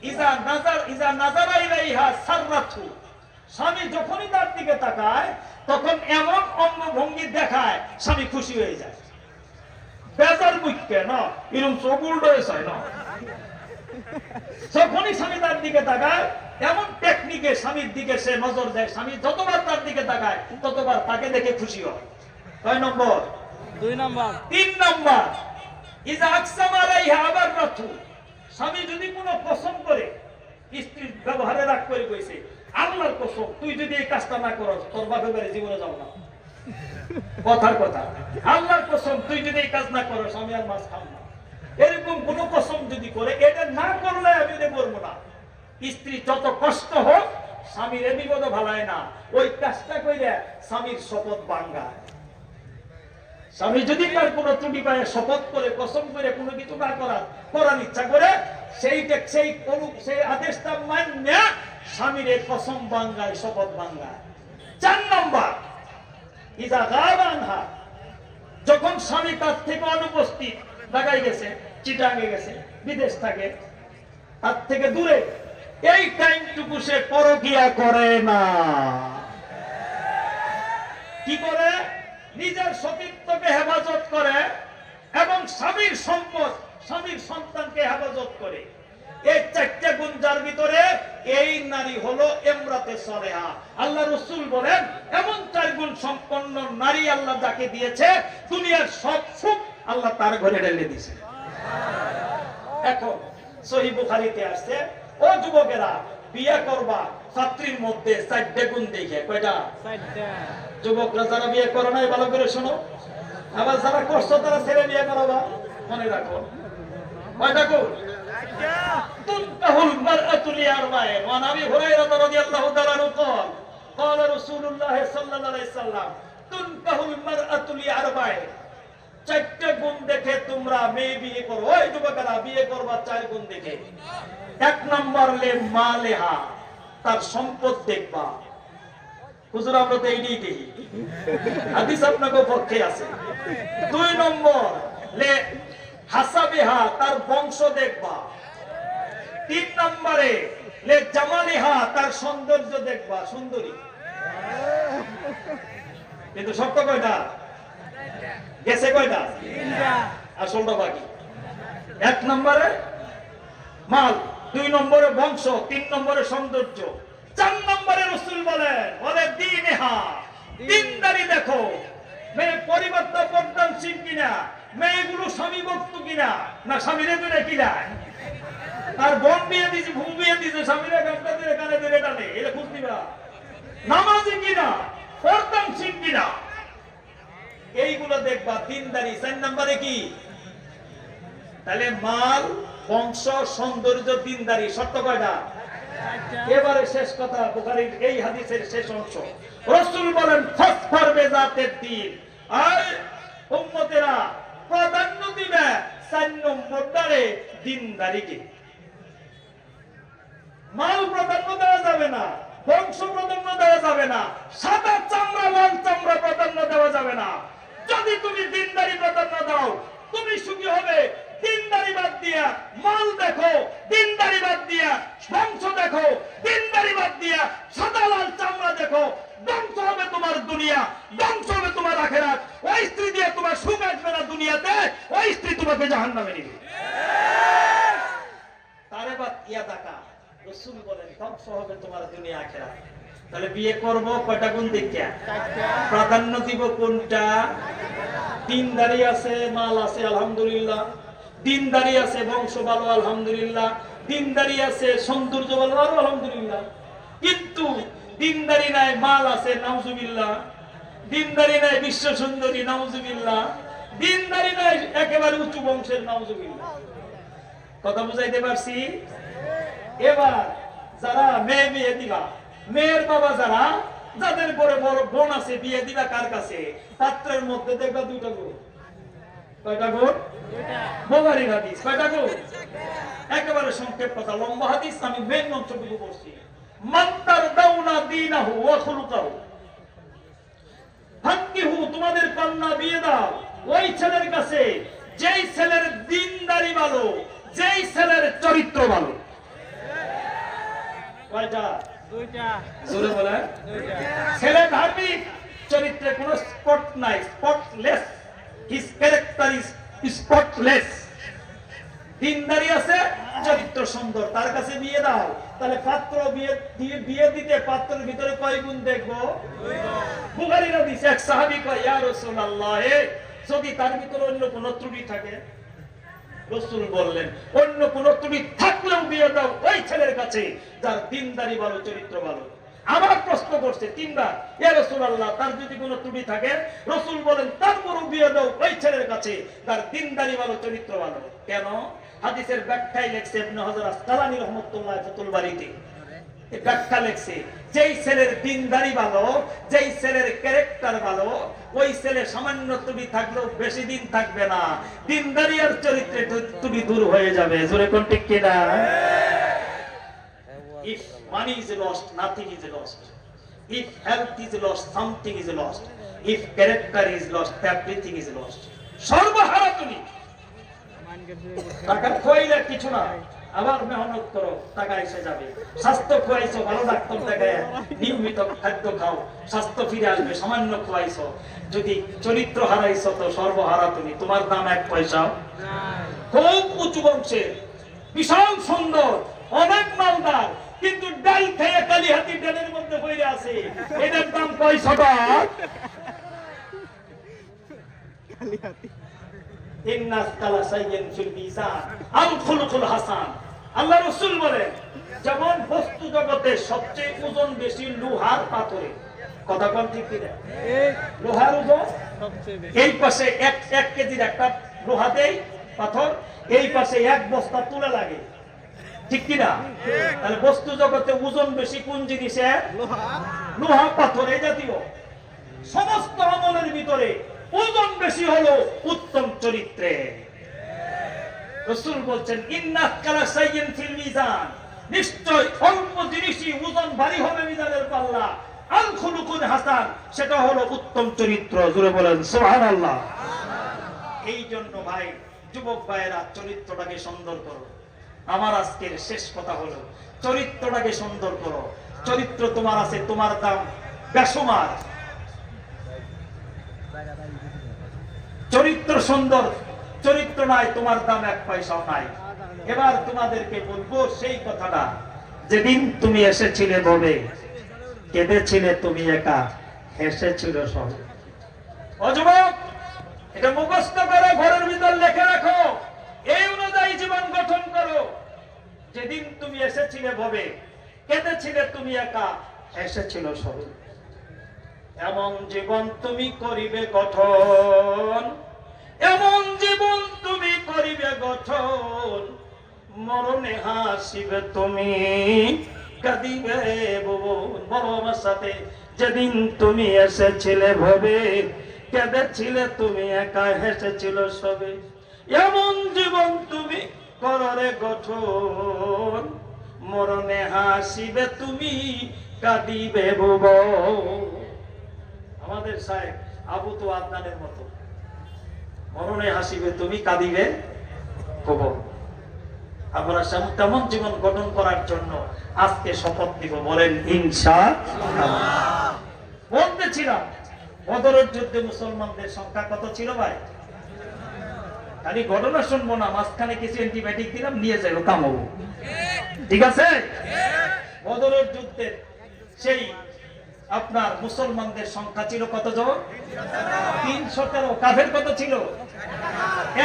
ইজা নাজারা ইলাইহা সাররাতু, স্বামী যখনই তার দিকে তাকায় তখন এমন অঙ্গভঙ্গি দেখায় স্বামী খুশি হয়ে যায়। বেজার মুখকে না এরকম চোখ উল্টো হয় না, যখনই স্বামী তার দিকে তাকায় এমন টেকনিকে স্বামীর দিকে সে নজর দেয়, স্বামী যতবার তার দিকে তাকায় ততবার তাকে দেখে খুশি হয়। কয় নম্বর? 2 নম্বর। 3 নম্বর, ইজা আকসামা আলাইহা আবাররাতু, স্বামী যদি কোনো কসম করে, স্ত্রীর ব্যবহারে রাগ করে কইছে আল্লাহর কসম তুই যদি এই কাজটা না করস তোর বাপের বাড়ি জীবনে যাব না, কথার কথা, আল্লাহর কসম তুই যদি এই কাজ না করস আমি আর মাছ খাব না, এরকম কোন কসম যদি করে, এটা না করলে আমি এটা করবো না। স্ত্রী যত কষ্ট হোক স্বামীর এ বিপদ ভালায় না, ওই কাজটা কইরা স্বামীর শপথ ভাঙায়। স্বামী যদি তার কোনো ত্রুটি পায় শপথ করে কসম করে কোনো কিছু না করার ইচ্ছা করে, সেই আদেশটা মান্য স্বামীর কসম ভাঙায়, শপথ ভাঙায়। 4 নম্বর, ইজা গাবা আনহা, যখন স্বামী তার থেকে অনুপস্থিত, ঢাকায় গেছে, চিটাঙ্গে গেছে, বিদেশ থাকে, তার থেকে দূরে, এই টাইমটুকু সে পরকিয়া করে না। কি করে? নিজের সতীত্বকে হেফাজত করে এবং স্বামীর সম্পদ, স্বামীর সন্তানকে হেফাজত করে। এই 4টা গুণ যার ভিতরে, এই নারী হলো ইমরাতে সালেহা। আল্লাহ রাসূল বলেন এমন 4 গুণ সম্পন্ন নারী আল্লাহ যাকে দিয়েছে, দুনিয়ার সব সুখ আল্লাহ তার ঘরে ঢেলে দিয়েছে। এখন সহিহ বুখারীতে আসছে, ও যুবকেরা বিয়ে করবা, ছাত্রীর মধ্যে 4টা গুণ দেখে। কয়টা? 4টা। যুবকরা যারা বিয়ে করো নাই ভালো করে শোনো, আবার যারা করছো তারা ছেলে বিয়ে করাবা, মনে রাখো। কয়টা গুণ? তুনকাহুল মারআতু লিআরবাইন, ওয়া আবি হুরায়রা রাদিয়াল্লাহু তাআলা আনহু قال قال رسول الله صلى الله عليه وسلم তুনকাহুল মারআতু লিআরবাইন, 4টা গুণ দেখে তোমরা মেয়ে বিয়ে করো। ওই যুবকেরা বিয়ে করবা 4 গুণ দেখে। 1 নম্বর লে মালেহা, তার সম্পদ দেখবা। হুজুর আমরা তো এইটাই দেখি, হাদিস আপনাকে পক্ষে আছে। 2 নম্বর লে হাসাবিহা, তার বংশ দেখবা। 3 নম্বরে লে জামালিহা, তার সৌন্দর্য দেখবা, সুন্দরী। কিন্তু সত্য কয়টা? গেছে কয়টা? 3টা। আসলটা বাকি। 1 নম্বরে মাল, 2 নম্বরে বংশ, 3 নম্বরে সৌন্দর্য, 4 নম্বরে রাসূল বলে দ্বীনেহা, দ্বীনদারি দেখো। মেয়ে পরিবর্তন পর্দানশীল কিনা, মেয়েগুলো স্বামী ভক্ত কিনা, না স্বামীরে দূরে কিনা। আর বোন বিয়ে দিয়েছে, ভূ বিয়ে দিয়েছে, স্বামীরা গামটা দিয়ে কানে ধরে টানে, এটা খুঁজ দিবা। নামাজি কিনা, পর্দানশীল কিনা, এইগুলো দেখবা। দ্বীনদারি। 4 নম্বরে কি? তাহলে মাল, বংশ, সৌন্দর্য, দ্বীনদারি। সত্য কয়টা? 4টা। এবারে শেষ কথা, বুখারীর এই হাদিসের শেষ অংশ। রাসূল বলেন ফাসফার বিযাতিদ দ্বীন, আর উম্মতেরা প্রাধান্য দিবে 4 নম্বরে দ্বীনদারিকে। মাল প্রাধান্য দেওয়া যাবে না, বংশ প্রাধান্য দেওয়া যাবে না, সাদা চামড়া লাল চামড়া প্রাধান্য দেওয়া যাবে না। যদি তুমি দ্বীনদারি প্রাধান্য দাও তুমি সুখী হবে। দ্বীনদারি বাদ দিয়া মাল দেখো, দ্বীনদারি বাদ দিয়া বংশ দেখো, দ্বীনদারি বাদ দিয়া সাদা লাল চামড়া দেখো, ধ্বংস হবে তোমার দুনিয়া, ধ্বংস হবে তোমার আখিরাত। ওই স্ত্রী দিয়ে তোমার সুখ আসবে না দুনিয়াতে, ওই স্ত্রী তোমাকে জাহান্নামে নিবে। তারে বাদ ইয়া দেখা, রাসূল বলেন ধ্বংস হবে তোমার দুনিয়া আখিরাত। তাহলে বিয়ে করব কয়টা গুণ দেখিয়া? 4টা। প্রাধান্য দিব কোনটা? দ্বীনদারি আছে, মাল আছে, আলহামদুলিল্লাহ। দ্বীনদারি আছে, বংশ ভালো, আলহামদুলিল্লাহ। দ্বীনদারি আছে, সৌন্দর্য ভালো, আলহামদুলিল্লাহ। কিন্তু দ্বীনদারি নাই, মাল আছে, নাউজুবিল্লাহ। দ্বীনদারি নাই, বিশ্ব সুন্দরী, নাউজুবিল্লাহ। দ্বীনদারি নাই, একেবারে উঁচু বংশের, নাউজুবিল্লাহ। কথা বুঝাইতে পারছি? এবার যারা মেয়ে বিয়ে দিবা, মেয়ের বাবা যারা, যাদের পরে বড় বোন আছে, বিয়ে দিবা কার কাছে? পাত্রের মধ্যে দেখবা 2টা গুণ। কয়টা গুণ? 2টা। বুখারীর হাদিস। কয়টা গুণ? একেবারে সংক্ষেপ কথা, লম্বা হাদিস, আমি মেন অংশটুকু বলছি। মান তারদাউনা দীনাহু ওয়া খুলুকাহু, ফানকিহু, তোমাদের কন্যা বিয়ে দাও ওই ছেলের কাছে যেই ছেলের দ্বীনদারি ভালো, যেই ছেলের চরিত্র ভালো। কয়টা? দুইটা। জোরে বলেন। দুইটা। ছেলে ধার্মিক, চরিত্রে কোনো স্পট নাই, spotless. His character is spotless. দিনদারি আছে, চরিত্র সুন্দর, তার কাছে বিয়ে দাও। তাহলে পাত্র বিয়ে দিতে পাত্রের ভিতরে কয় গুণ দেখবো? বুখারীর হাদিস, এক সাহাবী কয়, ইয়া রাসূলুল্লাহ, যদি তার ভিতরে অন্য কোনো ত্রুটি থাকে, রাসূল বললেন, অন্য কোনো ত্রুটি থাকলেও বিয়ে দাও ওই ছেলের কাছে যার দিনদারি ভালো, চরিত্র ভালো। আবার প্রশ্ন করছে তিনবার, ইয়া রাসূলুল্লাহ, তার যদি কোনো ত্রুটি থাকে, রাসূল বলেন, তারপরও বিয়ে দাও ওই ছেলের কাছে যার দিনদারি ভালো, চরিত্র ভালো। কেন? হাদিসের ব্যাখ্যায় লেখছে ইবনে হাজার আসকালানী রাহমাতুল্লাহ ফাতুল বারীতে, এই ব্যাখ্যা লেখছে, যেই ছেলের দিনদারি ভালো, যেই ছেলের ক্যারেক্টার ভালো, ওই ছেলে সামান্য ত্রুটি থাকলেও বেশি দিন থাকবে না, দিনদারি আর চরিত্রে ত্রুটি দূর হয়ে যাবে। জোরে কোন ঠিক কিনা? If money is lost, nothing is lost. If health is lost, something is lost. If character is lost, everything is lost. সর্বহারা তুমি। টাকা খোয়াইলে কিছু না, আবার মেহনত করো, টাকা এসে যাবে। স্বাস্থ্য খোয়াইছো, ভালো ডাক্তার দেখায় নিয়মিত খাদ্য খাও, স্বাস্থ্য ফিরে আসবে। সামান্য খোয়াইছো, যদি চরিত্র হারাইছো তো সর্বহারা তুমি। তোমার দাম এক পয়সাও। খুব উঁচু বংশের, বিশাল সুন্দর, অনেক মালদার, কিন্তু ডাল খেয়ে কালি হাতি ডালের মধ্যে বইরে আছে, এটার দাম পয়সা। আল্লাহ রাসূল বলেন, যেমন বস্তু জগতে সবচেয়ে ওজন বেশি লোহার পাথরে। কথা কোন ঠিক কিনা? লোহার ওজন সবচেয়ে বেশি। এই পাশে এক কেজির একটা লোহা দেই পাথর, এই পাশে এক বস্তা তুলে লাগে, ঠিক কিনা? তাহলে বস্তু জগতে ওজন বেশি কোন জিনিসে? লোহা, পাথর, এই জাতীয় সমস্ত আমলের ভিতরে ওজন বেশি হলো উত্তম চরিত্রে। রাসূল বলছেন, ইন্নাস কালা সাইয়িন ফিল মিজান, নিশ্চয় অল্প জিনিসই ওজন ভারী হবে মিজানের পাল্লা। আল খুলুকুন হাসান, সেটা হলো উত্তম চরিত্র। জোরে বলেন সুবহানাল্লাহ। এই জন্য ভাই, যুবক ভাইয়েরা, চরিত্রটাকে সুন্দর করো। আমার আজকের শেষ কথা হলো, চরিত্রটাকে সুন্দর করো। চরিত্র তোমার আছে, তোমার দাম বেসুমার। চরিত্র সুন্দর, চরিত্র নাই, তোমার দাম এক পয়সাও নাই। এবার তোমাদেরকে বলবো সেই কথাটা, যেদিন তুমি এসেছিলে ভবে, কেঁদেছিলে তুমি একা, হেসেছিল সব। ও যুবক, এটা মুখস্থ করে ঘরের ভিতর লিখে রাখো, এই অনুযায়ী জীবন গঠন করো। যেদিন তুমি এসেছিলে ভবে, কেঁদেছিলে তুমি একা, হেসেছিল সব। এমন জীবন তুমি করিবে গঠন, এমন জীবন তুমি করিবে গঠন, মরণে হাসিবে তুমি, কাঁদিবে ভুবন। বলো আমার সাথে, যেদিন তুমি এসেছিলে ভবে, কেঁদেছিলে তুমি একা, হেসেছিল সবে। এমন জীবন তুমি কররে গঠন, মরণে হাসিবে তুমি, কাঁদিবে ভুবন। আমাদের সাহেব আবু তো আদনানের মতো, মরণে হাসিবে তুমি, কাঁদিবে ভুবন। আমরা তেমন জীবন গঠন করার জন্য আজকে শপথ নিব, বলেন ইনশাআল্লাহ। বলতেছিলাম, বদরের যুদ্ধে মুসলমানদের সংখ্যা কত ছিল ভাই? খালি ঘটনা শুনবো না, মাঝখানে কিছু অ্যান্টিবায়োটিক দিলাম, নিয়ে যাবো, কামাবো, ঠিক আছে? বদরের যুদ্ধে সেই আপনার মুসলমানদের সংখ্যা ছিল কতজন? 317। কাফের কত ছিল?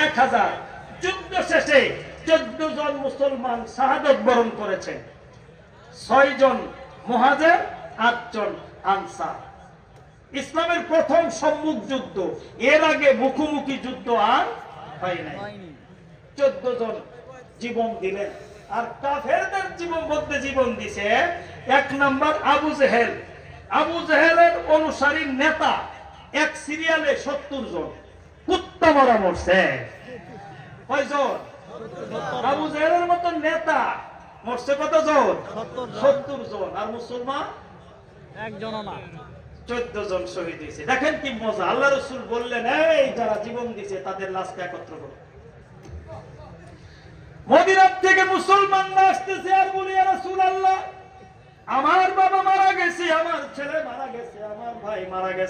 1000। যুদ্ধ শেষে 14 জন মুসলমান শাহাদাত বরণ করেছেন, 6 জন মুহাজির, 8 জন আনসার। ইসলামের প্রথম সম্মুখ যুদ্ধ, এর আগে মুখোমুখি যুদ্ধ আর হয় নাই। 14 জন জীবন দিলেন। আর কাফেরদের জীবন মধ্যে জীবন দিছে 1 নাম্বার আবু জেহেল। আবু জেহেলের অনুসারী নেতা এক সিরিয়ালে 70 জন, কুত্তা মারা মরছে। কয়জন? আবু জেহেলের মতো নেতা মরছে কতজন? 70 জন। আর মুসলমান একজনও না, 14 জন শহীদ হয়েছে। দেখেন কি মজা, আল্লাহ রাসূল বললেন, এই যারা জীবন দিয়েছে তাদের লাশকে একত্র করো। মদিনা থেকে মুসলমানরা আসতেছে আর বলে, ইয়া রাসূলুল্লাহ,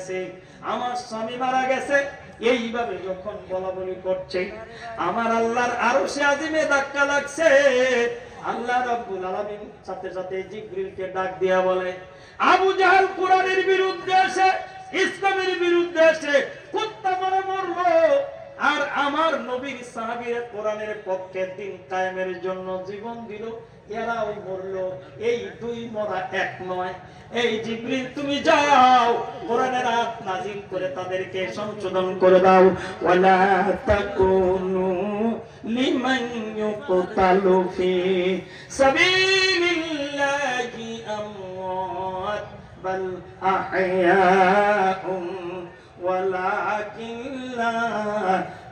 গেছে, আমার স্বামী মারা গেছে, এইভাবে যখন বলা বলি করছে, আমার আল্লাহর আরশে আজিমে ধাক্কা লাগছে। আল্লাহ রাব্বুল আলামিন সাথে সাথে জিবরিলকে ডাক দিয়া বলে, আবু জাহেল কোরআনের বিরুদ্ধে এসে, ইসলামের বিরুদ্ধে এসে কুত্তা মারা মরলো, আর আমার নবীর সাহাবীরা কোরআনের পক্ষে দিন কায়েমের জন্য জীবন দিল, এরাও মরলো। এই দুই মরা এক নয়। এই জিবরিল তুমি যাও, কোরআনের আয়াত নাযিল করে তাদেরকে সংশোধন করে দাও। ওয়ালা তাকুনু লিমান ইউকতালু ফি সাবিলিল্লাহি আমওয়াত বাল আহইয়াউম ওয়ালাকিন লা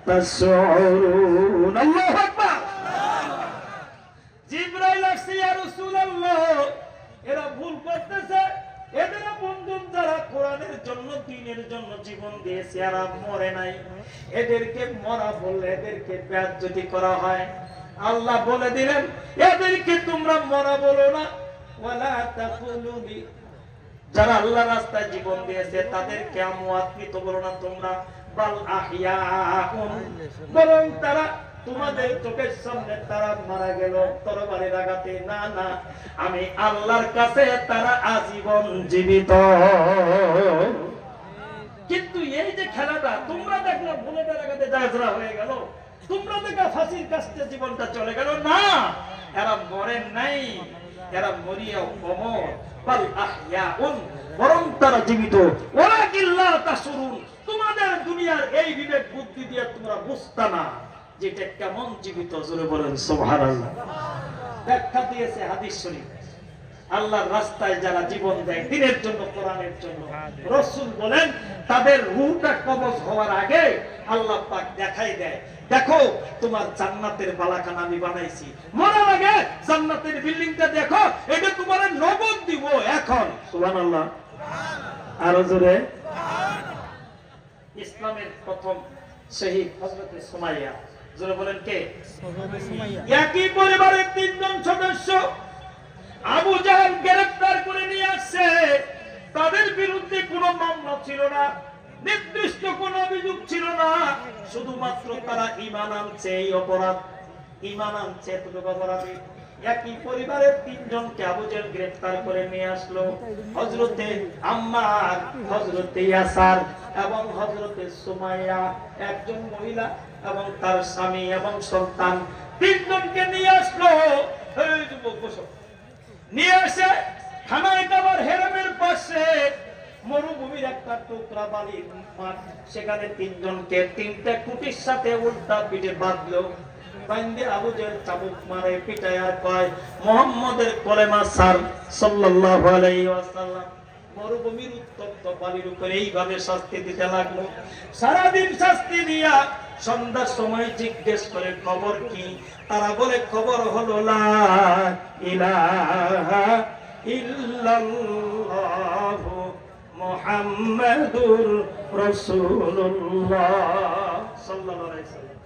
তাশউরুন। আল্লাহু আকবার। জিবরাইল আসছে, ইয়া রাসূলুল্লাহ, এরা ভুল করতেছে, এদের বন্ধুন যারা কোরআনের জন্য দ্বীনের জন্য জীবন দিয়েছে এরা মরে নাই, এদেরকে মরা বললে এদেরকে বেয়াজ্জতি করা হয়। আল্লাহ বলে দিলেন, এদেরকে তোমরা মরা বলো না, ওয়ালা তাকুলু লি, যারা আল্লাহর রাস্তায় জীবন দিয়েছে তাদেরকে আমওয়াত মৃত বলো না তোমরা, বাল আহইয়াউন, বরং তারা তোমাদের চোখের সামনে তারা মারা গেল তরবারির আঘাতে। না না, আমি আল্লাহর কাছে তারা আজীবন জীবিত। কিন্তু এই যে খেলাটা তোমরা দেখলে বুলেটের আঘাতে জাজরা হয়ে গেল, তোমরা দেখা ফাঁসির কাছে জীবনটা চলে গেল, না, এরা মরেন নাই, এরা মরিয়াও অমর, বাল আহইয়াউন, বরং তারা জীবিত। ওয়ালাকিন লা তাশউরুন, তোমাদের দুনিয়ার এই বিবেক বুদ্ধি দিয়ে তোমরা বুঝতা না যেটা কেমন জীবিত। জোরে বলেন সুবহানাল্লাহ। ব্যাখ্যা দিয়েছে হাদিস শরীফ, আল্লাহর রাস্তায় যারা জীবন দেয় দ্বীনের জন্য, কোরআনের জন্য, রাসূল বলেন তাদের রূহটা কবজ হওয়ার আগে আল্লাহ পাক দেখাই দেয়, দেখো তোমার জান্নাতের বালাখানা আমি বানাইছি, মরার আগে জান্নাতের বিল্ডিংটা দেখো, এটা তোমার নগদ দিব এখন। সুবহানাল্লাহ। আরো জোরে। ইসলামের প্রথম শহীদ হযরত সুমাইয়া, জোরে বলেন কে? একই পরিবারের তিনজন সদস্য আবু জাহেল গ্রেফতার করে নিয়ে আসছে। তাদের বিরুদ্ধে কোনো মামলা ছিল না, নির্দিষ্ট কোনো অভিযোগ ছিল না, শুধুমাত্র তারা ঈমান আনছে, এই অপরাধ, ঈমান আনছে এতটুকু অপরাধী। একই পরিবারের তিনজনকে আবু জাহেল গ্রেফতার করে নিয়ে আসলো, হযরতে আম্মার, হযরতে ইয়াসার এবং হযরতে সুমাইয়া, একজন মহিলা এবং তার স্বামী এবং সন্তান, তিনজনকে নিয়ে আসলো। এই যুবক বসো, নিয়ে এসে খানায় কাবার হেরেমের পাশে মরুভূমির একটা টুকরা বালির মাঠ, সেখানে তিনজনকে তিনটা কুটির সাথে উল্টা পিঠে বাঁধলো, বাঁধে আবু জাহেল চাবুক মারে পিটায় আর কয় মুহাম্মাদের কলেমা সার সাল্লাল্লাহু আলাইহি ওয়াসাল্লাম। মরুভূমির উত্তপ্ত বালির উপরে এইভাবে শাস্তি দিতে লাগলো। সারাদিন শাস্তি দিয়া সন্ধ্যার সময় জিজ্ঞেস করে খবর কি? তারা বলে খবর হলো লা ইলাহা ইল্লাল্লাহু মুহাম্মাদুর রাসূলুল্লাহ সাল্লাল্লাহু আলাইহি ওয়াসাল্লাম।